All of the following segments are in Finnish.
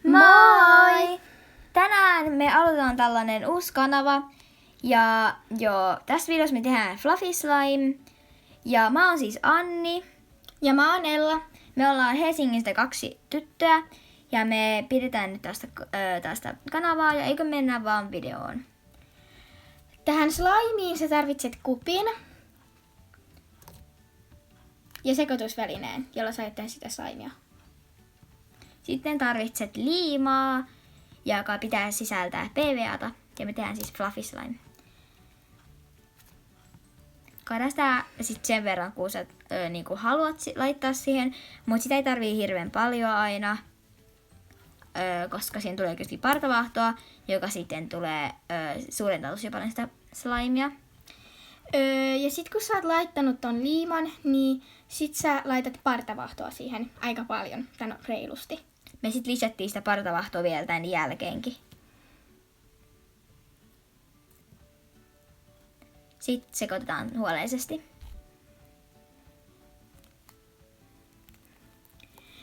Moi! Tänään me aloitetaan tällainen uusi kanava. Ja tässä videossa me tehdään Fluffy Slime. Ja mä oon siis Anni. Ja mä oon Ella. Me ollaan Helsingistä 2 tyttöä. Ja me pidetään nyt tästä kanavaa ja eikö mennä vaan videoon. Tähän slimiin sä tarvitset kupin ja sekoitusvälineen, jolla sä tehdä sitä slimea. Sitten tarvitset liimaa, joka pitää sisältää PVAta. Ja me tehdään siis Fluffy Slime. Kaada sitä sit sen verran, kun sä niinku haluat laittaa siihen. Mutta sitä ei tarvii hirveän paljon aina. Koska siinä tulee kyllä partavahtoa, joka sitten tulee suurentaa tosi paljon sitä slimea. Ja sit kun sä oot laittanut ton liiman, niin sit sä laitat partavahtoa siihen aika paljon, tän reilusti. Me sit lisättiin sitä partavahtoa vielä tän jälkeenkin. Sitten sekoitetaan huolellisesti.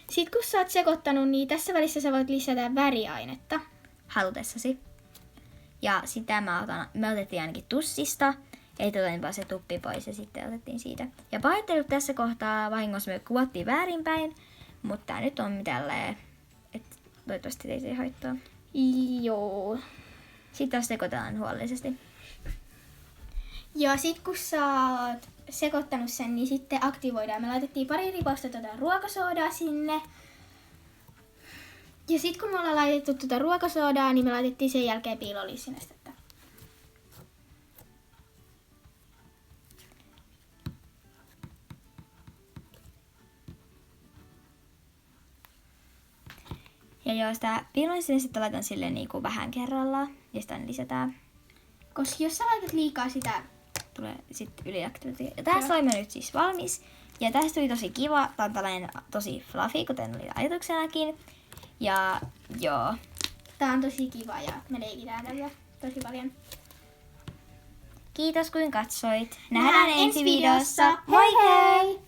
Sitten kun sä oot sekoittanut, niin tässä välissä sä voit lisätä väriainetta. Halutessasi. Ja sitä me otettiin ainakin tussista. Ei otettiin se tuppi pois ja sitten otettiin siitä. Ja pahoittelut tässä kohtaa vahingossa me kuvattiin väärinpäin. Mutta tää nyt on tälleen, että toivottavasti ei se haittaa. Joo. Sitten taas sekoitetaan huolellisesti. Ja sit kun sä oot sekoittanut sen, niin sitten aktivoidaan. Me laitettiin pari ripausta ruokasoodaa sinne. Ja sit kun me ollaan laitettu ruokasoodaa, niin me laitettiin sen jälkeen piilolissinestettä. Ja sitä piilolissinestettä laitan silleen niinku vähän kerrallaan. Ja sitä lisätään. Koska jos sä laitat liikaa sitä, tulee sitten yliaktivointi. Ja tää slime on nyt siis valmis. Ja tästä tuli tosi kiva. Tää on tällainen tosi fluffy, kuten oli ajatuksenakin. Ja joo. Tää on tosi kiva ja me leikitään tällä tosi paljon. Kiitos kun katsoit. Nähdään ensi videossa. Hei hei!